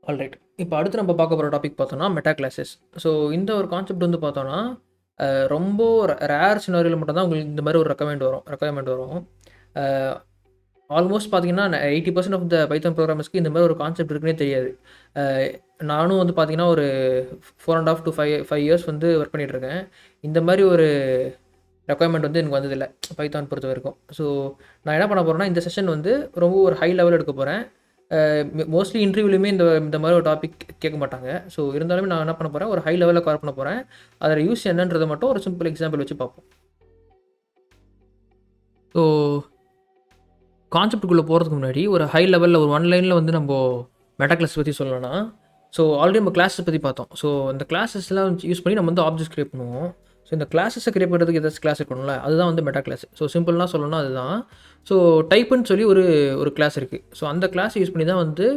Alright. இப்போ அடுத்து நம்ம பார்க்க போகிற டாபிக் பார்த்தோம்னா மெட்டா கிளாஸஸ். ஸோ இந்த ஒரு கான்செப்ட் வந்து பார்த்தோம்னா ரொம்ப ரேர் சினாரியில் மட்டும் தான் உங்களுக்கு இந்த மாதிரி ஒரு ரெக்குயர்மெண்ட் வரும். ஆல்மோஸ்ட் பார்த்தீங்கன்னா 80% ஆஃப் த பைத்தான் ப்ரோக்ராமர்ஸ்க்கு இந்த மாதிரி ஒரு கான்செப்ட் இருக்குன்னே தெரியாது. நானும் வந்து பார்த்தீங்கன்னா ஒரு 4.5 to 5 இயர்ஸ் வந்து ஒர்க் பண்ணிகிட்ருக்கேன். இந்த மாதிரி ஒரு ரெக்குயர்மெண்ட் வந்து எனக்கு வந்ததில்லை பைத்தான் பொறுத்த வரைக்கும். ஸோ நான் என்ன பண்ண போகிறேன்னா, இந்த செஷன் வந்து ரொம்ப ஒரு ஹை லெவல் எடுக்க போகிறேன். மோஸ்ட்லி இன்டர்வியூலையுமே இந்த மாதிரி ஒரு டாபிக் கேட்க மாட்டாங்க. ஸோ இருந்தாலுமே நான் என்ன பண்ண போகிறேன், ஒரு ஹை லெவலில் கவர் பண்ண போகிறேன். அதோட யூஸ் என்னன்றதை மட்டும் ஒரு சிம்பிள் எக்ஸாம்பிள் வச்சு பார்ப்போம். ஸோ கான்செப்டுக்குள்ளே போகிறதுக்கு முன்னாடி ஒரு ஹை லெவலில் ஒரு ஒன் லைனில் வந்து நம்ம மெட்டா கிளாஸ் பற்றி சொல்லணும்னா, ஸோ ஆல்ரெடி நம்ம கிளாஸஸ் பற்றி பார்த்தோம். ஸோ இந்த கிளாஸஸ்லாம் யூஸ் பண்ணி நம்ம வந்து ஆப்ஜெக்ட்ஸ் கிரியேட் பண்ணுவோம். ஸோ இந்த கிளாஸஸை கிரியேட் பண்ணுறதுக்கு ஏதாச்சும் கிளாஸ் இருக்கணும்ல, அதுதான் வந்து மெட்டா கிளாஸ். ஸோ சிம்பிள்னா சொல்லணும்னா அதுதான். ஸோ டைப்புன்னு சொல்லி ஒரு கிளாஸ் இருக்குது. ஸோ அந்த கிளாஸ் யூஸ் பண்ணி தான் வந்து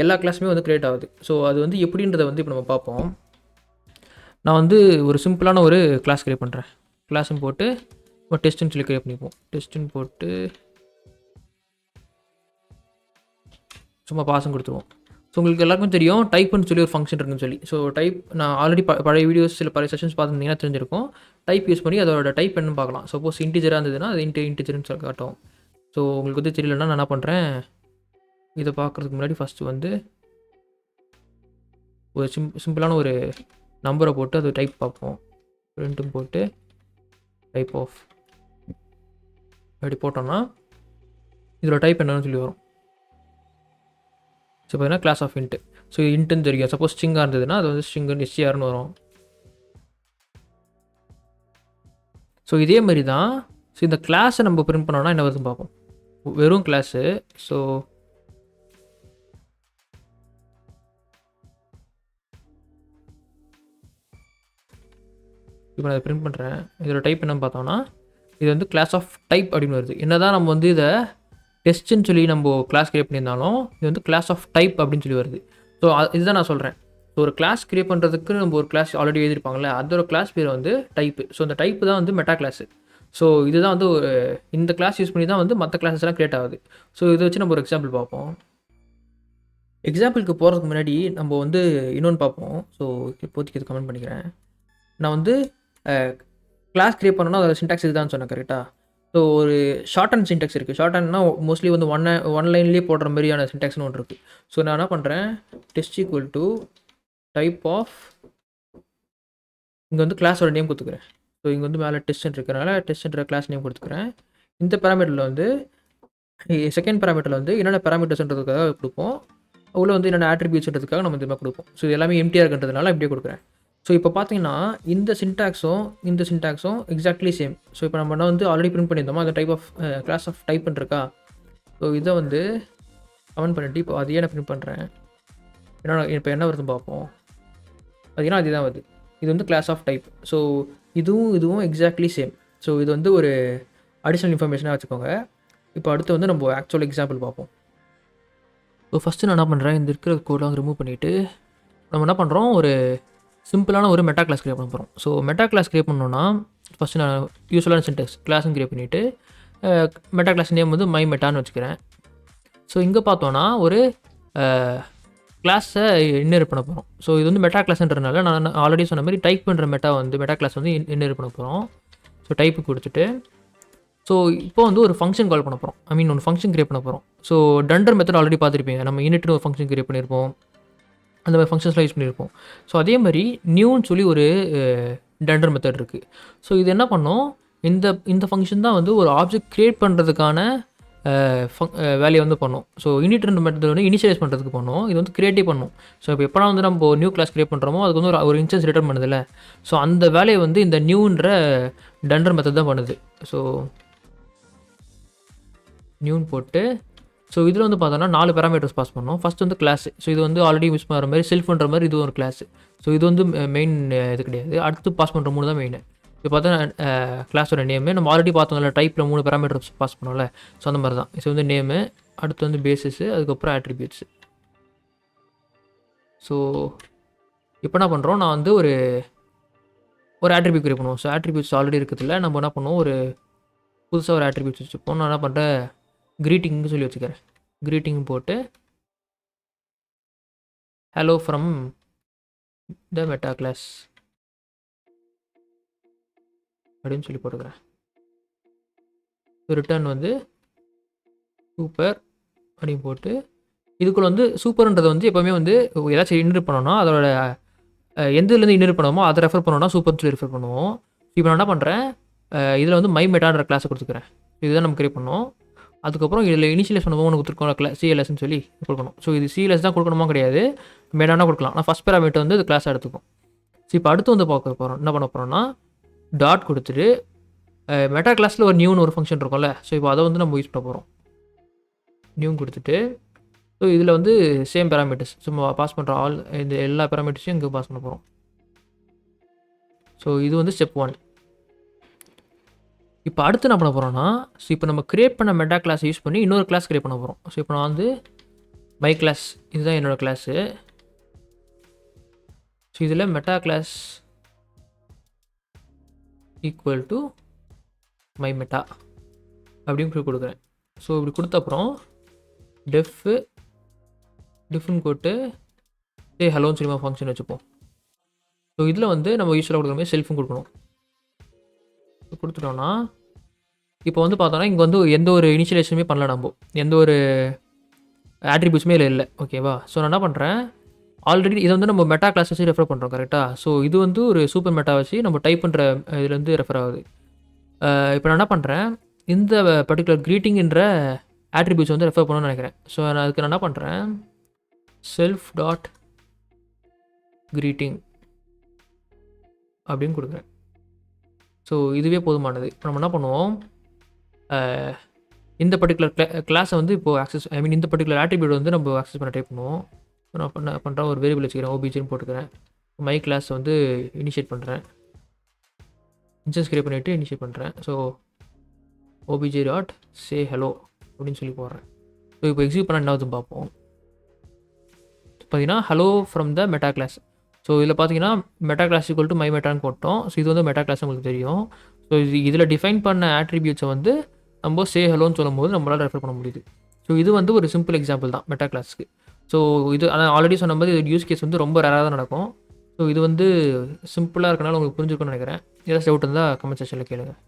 எல்லா கிளாஸுமே வந்து கிரியேட் ஆகுது. ஸோ அது வந்து எப்படின்றத வந்து இப்போ நம்ம பார்ப்போம். நான் வந்து ஒரு சிம்பிளான ஒரு கிளாஸ் கிரியேட் பண்ணுறேன். கிளாஸ்ன்னு போட்டு இப்போ டெஸ்ட்டுன்னு சொல்லி கிரியேட் பண்ணிப்போம். டெஸ்ட்டுன்னு போட்டு சும்மா பாசம் கொடுத்துருவோம். ஸோ உங்களுக்கு எல்லாருக்கும் தெரியும் டைப்புன்னு சொல்லி ஒரு ஃபங்க்ஷன் இருக்குன்னு சொல்லி. ஸோ டைப் நான் ஆல்ரெடி பழைய வீடியோஸ் பழைய செஷன்ஸ் பார்த்துருந்தீங்கன்னா தெரிஞ்சிருக்கும். டைப் யூஸ் பண்ணி அதோட டைப் என்னன்னு பார்க்கலாம். சப்போஸ் இன்டிஜராக இருந்ததுன்னா அது இன்டிஜர்னு சொல்லி காட்டும். ஸோ உங்களுக்கு வந்து தெரியலன்னா நான் என்ன பண்ணுறேன், இதை பார்க்குறதுக்கு முன்னாடி ஃபஸ்ட்டு வந்து ஒரு சிம்பிளான ஒரு நம்பரை போட்டு அது டைப் பார்ப்போம். ரெண்டும் போட்டு டைப் ஆஃப் அப்படி போட்டோம்னா இதோட டைப் என்னன்னு சொல்லி வரும். ஸோ பார்த்தீங்கன்னா கிளாஸ் ஆஃப் இன்ட்டு. ஸோ இன்ட்டுன்னு தெரியும். சப்போஸ் ஸ்ட்ரிங்காக இருந்ததுன்னா அது வந்து ஸ்ட்ரிங்குன்னு எஸ்டிஆர்னு வரும். ஸோ இதே மாதிரி தான். ஸோ இந்த கிளாஸை நம்ம பிரிண்ட் பண்ணோம்னா என்ன வருதுன்னு பார்ப்போம். வெறும் கிளாஸு. ஸோ இப்போ நான் இதை பிரிண்ட் பண்ணுறேன். இதோட டைப் என்னன்னு பார்த்தோம்னா இது வந்து கிளாஸ் ஆஃப் டைப் அப்படின்னு வருது. என்ன தான் நம்ம வந்து இதை டெஸ்ட்டுன்னு சொல்லி நம்ம கிளாஸ் கிரியேட் பண்ணியிருந்தாலும் இது வந்து கிளாஸ் ஆஃப் டைப் அப்படின்னு சொல்லி வருது. ஸோ இதுதான் நான் சொல்கிறேன். ஸோ ஒரு கிளாஸ் கிரியேட் பண்ணுறதுக்கு நம்ம ஒரு கிளாஸ் ஆல்ரெடி எழுதிருப்பாங்கல்ல, அதோட கிளாஸ் பேர் வந்து டைப்பு. ஸோ அந்த டைப்பு தான் வந்து மெட்டா கிளாஸு. ஸோ இதுதான் வந்து இந்த கிளாஸ் யூஸ் பண்ணி தான் வந்து மற்ற கிளாஸஸ்லாம் கிரியேட் ஆகுது. ஸோ இதை வச்சு நம்ம ஒரு எக்ஸாம்பிள் பார்ப்போம். எக்ஸாம்பிளுக்கு போகிறதுக்கு முன்னாடி நம்ம வந்து இன்னொன்று பார்ப்போம். ஸோ இப்போதைக்கு இது கமெண்ட் பண்ணிக்கிறேன். நான் வந்து கிளாஸ் கிரியேட் பண்ணணும்னா அதோட சின்டாக்ஸ் இதுதான் சொன்னேன் கரெக்டாக. ஸோ ஒரு ஷார்ட் அண்ட் சின்டாக்ஸ் இருக்குது. ஷார்ட் அண்ட்னா மோஸ்ட்லி வந்து ஒன் லைன்லேயே போடுற மாதிரியான சின்டாக்ஸ்னு ஒன்று இருக்குது. ஸோ நான் என்ன பண்ணுறேன், test equal to type of, இங்கே வந்து கிளாஸோட நேம் கொடுத்துக்கிறேன். ஸோ இங்கே வந்து மேலே டெஸ்ட்ன்னு இருக்கிறனால டெஸ்ட்ன்ற கிளாஸ் நேம் கொடுத்துக்கிறேன். இந்த பேராமீட்டரில் வந்து செகண்ட் பேராமீட்டரில் வந்து என்னென்ன பேராமீட்டர்ஸ்ன்றதுக்காக கொடுப்போம், உள்ள வந்து என்னென்ன ஆட்ரிபியூட்ஸ்ன்றதுக்காக நம்ம இந்த மாதிரி கொடுப்போம். ஸோ இது எல்லாமே எம்டிஆர் இருக்குன்றதுனால இப்படியே கொடுக்குறேன். ஸோ இப்போ பார்த்தீங்கன்னா இந்த சின்டாக்ஸும் எக்ஸாக்ட்லி சேம். ஸோ இப்போ நம்ம வந்து ஆல்ரெடி பிரிண்ட் பண்ணியிருந்தோமா அந்த டைப் ஆஃப் கிளாஸ் ஆஃப் டைப்னு இருக்கா. ஸோ இதை வந்து கமெண்ட் பண்ணிவிட்டு இப்போ அதையே நான் பிரிண்ட் பண்ணுறேன். இப்போ என்ன வருதுன்னு பார்ப்போம். பார்த்தீங்கன்னா அதுதான் வருது. இது வந்து கிளாஸ் ஆஃப் டைப். ஸோ இதுவும் எக்ஸாக்ட்லி சேம். ஸோ இது வந்து ஒரு அடிஷ்னல் இன்ஃபர்மேஷனாக வச்சுக்கோங்க. இப்போ அடுத்து வந்து நம்ம ஆக்சுவல் எக்ஸாம்பிள் பார்ப்போம். ஸோ ஃபஸ்ட்டு நான் என்ன பண்ணுறேன், இந்த இருக்கிற கோடெலாம் ரிமூவ் பண்ணிவிட்டு நம்ம என்ன பண்ணுறோம், ஒரு சிம்பிளான ஒரு மெட்டா கிளாஸ் கிரியேட் பண்ண போகிறோம். ஸோ மெட்டா கிளாஸ் கிரியேட் பண்ணோன்னா ஃபஸ்ட்டு நான் யூஸ்வலான சின்டெக்ஸ் கிளாஸும் கிரியேட் பண்ணிவிட்டு மெட்டா கிளாஸ் நேம் வந்து மை மெட்டான்னு வச்சுக்கிறேன். ஸோ இங்கே பார்த்தோன்னா ஒரு கிளாஸை இன்னர் பண்ண போகிறோம். ஸோ இது வந்து மெட்டா கிளாஸ்ன்றதுனால நான் ஆல்ரெடி சொன்ன மாதிரி டைப் பண்ணுற மெட்டா கிளாஸ் வந்து இன்னர் பண்ண போகிறோம். ஸோ டைப்பு கொடுத்துட்டு ஸோ இப்போ வந்து ஒரு ஃபங்க்ஷன் கால் பண்ண போகிறோம். ஒரு ஃபங்க்ஷன் கிரியேட் பண்ண போகிறோம். ஸோ டண்டர் மெத்தட் ஆல்ரெடி பார்த்துருப்பீங்க. நம்ம யூனிட்னு ஒரு ஃபங்க்ஷன் கிரியேட் பண்ணியிருப்போம். அந்த மாதிரி ஃபங்க்ஷன்ஸ்லாம் யூஸ் பண்ணியிருப்போம். ஸோ அதே மாதிரி நியூன்னு சொல்லி ஒரு டண்டர் மெத்தட் இருக்குது. ஸோ இது என்ன பண்ணோம், இந்த ஃபங்க்ஷன் தான் வந்து ஒரு ஆப்ஜெக்ட் க்ரியேட் பண்ணுறதுக்கான வேலையை வந்து பண்ணோம். ஸோ யூனிட்ன்ற மெத்தட் வந்து இனிஷியலைஸ் பண்ணுறதுக்கு பண்ணோம். இது வந்து கிரியேட்டே பண்ணும். ஸோ இப்போ எப்போனா வந்து நம்ம நியூ கிளாஸ் கிரியேட் பண்ணுறோமோ அதுக்கு வந்து ஒரு இன்ஸ்டன்ஸ் ரிட்டர்ன் பண்ணுதில்ல. ஸோ அந்த வேலையை வந்து இந்த நியூன்ற டண்டர் மெத்தட் தான் பண்ணுது. ஸோ நியூன்னு போட்டு ஸோ இதில் வந்து பார்த்தோன்னா 4 பேராமீட்டர்ஸ் பாஸ் பண்ணோம். ஃபஸ்ட் வந்து கிளாஸ். ஸோ இது வந்து ஆல்ரெடி யூஸ் பண்ணுற மாதிரி செல்ஃப்ன்ற மாதிரி இது ஒரு கிளாஸ். ஸோ இது வந்து மெயின் இது கிடையாது. அடுத்து பாஸ் பண்ணுற 3 தான் மெயின். இப்போ பார்த்தா கிளாஸோட நேமு நம்ம ஆல்ரெடி பார்த்தோம்ல, டைப்பில் 3 பேராமீட்டர்ஸ் பாஸ் பண்ணோம்ல. ஸோ அந்த மாதிரி தான். இது வந்து நேமு, அடுத்து வந்து பேசிஸு, அதுக்கப்புறம் ஆட்ரிபியூட்ஸு. ஸோ இப்போ என்ன பண்ணுறோம், நான் வந்து ஒரு ஆட்ரிபியூட் கிரியேட் பண்ணுவோம். ஸோ ஆட்ரிபியூட்ஸ் ஆல்ரெடி இருக்கிறதுல நம்ம என்ன பண்ணுவோம், ஒரு புதுசாக ஒரு ஆட்ரிபியூட்ஸ் வச்சுப்போம். நான் என்ன பண்ணுறேன், க்ரீட்டிங்னு சொல்லி வச்சுக்கிறேன். க்ரீட்டிங் போட்டு hello from the meta class அப்படின்னு சொல்லி போட்டுக்கிறேன். ரிட்டர்ன் வந்து சூப்பர் அப்படின்னு போட்டு இதுக்குள்ள வந்து சூப்பர்ன்றது வந்து எப்போவுமே வந்து ஏதாச்சும் இன்டர் பண்ணோம்னா அதோட எந்ததுலேருந்து இன்டர் பண்ணுவோமோ அதை ரெஃபர் பண்ணோம்னா சூப்பர்னு சொல்லி ரெஃபர் பண்ணுவோம். இப்போ நான் என்ன பண்ணுறேன், இதில் வந்து மை மெட்டான்ற கிளாஸை கொடுத்துக்கிறேன். இதுதான் நம்ம கிரியேட் பண்ணோம். அதுக்கப்புறம் இதில் இனிஷியலைஸ் பண்ணுவோம் ஒன்று கொடுத்துருக்கோம் சிஎல்எஸ்ன்னு சொல்லி கொடுக்கணும். ஸோ இது சிஎல்எஸ் தான் கொடுக்கணுமா கிடையாது, மெட்டானா கொடுக்கலாம். நான் ஃபஸ்ட் பேராமீட்டர் வந்து இது கிளாஸ் எடுத்துக்கும். ஸோ இப்போ அடுத்து வந்து பார்க்க போகிறோம், என்ன பண்ண போகிறோம்னா டாட் கொடுத்துட்டு மெட்டா கிளாஸில் ஒரு நியூன்னு ஒரு ஃபங்க்ஷன் இருக்கும்ல, ஸோ இப்போ அதை வந்து நம்ம யூஸ் பண்ண போகிறோம். நியூ கொடுத்துட்டு ஸோ இதில் வந்து சேம் பேராமீட்டர்ஸ் சும்மா பாஸ் பண்ணுற இந்த எல்லா பேராமீட்டர்ஸையும் இங்கே பாஸ் பண்ண போகிறோம். ஸோ இது வந்து ஸ்டெப் 1. இப்போ அடுத்து என்ன பண்ண போகிறோம்னா, ஸோ இப்போ நம்ம கிரியேட் பண்ண மெட்டா கிளாஸ் யூஸ் பண்ணி இன்னொரு கிளாஸ் கிரியேட் பண்ண போகிறோம். ஸோ இப்போ நான் வந்து மை கிளாஸ், இதுதான் என்னோடய கிளாஸு. ஸோ இதில் meta class equal to my meta அப்படின்னு சொல்லி கொடுக்குறேன். ஸோ இப்படி கொடுத்த அப்புறம் டிஃப்னு போட்டு ஹலோன்னு சொல்லி ஃபங்க்ஷன் வச்சுப்போம். ஸோ இதில் வந்து நம்ம யூஸ்வலாக கொடுக்குற மாதிரி செல்ஃபும் கொடுக்கணும். கொடுத்துட்டோன்னா இப்போ வந்து பார்த்தோன்னா இங்கே வந்து எந்த ஒரு இனிஷியலைஸுமே பண்ணல, நம்ம எந்த ஒரு ஆட்ரிபியூட்ஸுமே இல்லை. ஓகேவா? ஸோ நான் என்ன பண்ணுறேன், ஆல்ரெடி இதை வந்து நம்ம மெட்டா கிளாஸ் வச்சு ரெஃபர் பண்ணுறோம் கரெக்டாக. ஸோ இது வந்து ஒரு சூப்பர் மெட்டா வச்சு நம்ம டைப் பண்ணுற இதுலேருந்து ரெஃபர் ஆகுது. இப்போ நான் என்ன பண்ணுறேன், இந்த பர்டிகுலர் க்ரீட்டிங்கிற ஆட்ரிபியூட்ஸ் வந்து ரெஃபர் பண்ணணும்னு நினைக்கிறேன். ஸோ நான் அதுக்கு நான் என்ன பண்ணுறேன், செல்ஃப் டாட் க்ரீட்டிங் அப்படின்னு கொடுக்குறேன். ஸோ இதுவே போதுமானது. இப்போ நம்ம என்ன பண்ணுவோம், இந்த பர்டிகுலர் கிளாஸை வந்து இப்போது இந்த பர்டிகுலர் ஆட்ரிபியூட் வந்து நம்ம ஆக்சஸ் பண்ண ட்ரை பண்ணுவோம். நான் பண்ணுறேன், ஒரு வேரியபிள் வச்சுக்கிறேன், ஓபிஜின்னு போட்டுக்கிறேன். மை கிளாஸ் வந்து இனிஷியேட் பண்ணுறேன், இன்ஸ்டன்ஸ் கிரியேட் பண்ணிவிட்டு இனிஷியேட் பண்ணுறேன். ஸோ ஓபிஜி டாட் சே ஹலோ அப்படின்னு சொல்லி போடுறேன். ஸோ இப்போ எக்ஸிக்யூட் பண்ண என்ன ஆகுதுன்னு பார்ப்போம். பார்த்தீங்கன்னா hello from the meta class. So இதில் பார்த்தீங்கன்னா meta class equal to my மெட்டான்னு போட்டோம். ஸோ இது வந்து மெட்டா கிளாஸ் உங்களுக்கு தெரியும். ஸோ இதில் டிஃபைன் பண்ண ஆட்ரிபியூட்ஸை வந்து நம்ம சே ஹலோன்னு சொல்லும்போது நம்மளால் ரெஃபர் பண்ண முடியுது. ஸோ இது வந்து ஒரு சிம்பிள் எக்ஸாம்பிள் தான் மெட்டா கிளாஸ்க்கு. ஸோ இது ஆனால் ஆல்ரெடி சொன்ன மாதிரி இது யூஸ் கேஸ் வந்து ரொம்ப ரேராக தான் நடக்கும். ஸோ இது வந்து சிம்பிளாக இருக்கனால உங்களுக்கு புரிஞ்சுக்கணும்னு நினைக்கிறேன். ஏதாச்சும் டவுட் இருந்தால் கமெண்ட் செக்ஷனில் கேளுங்கள்.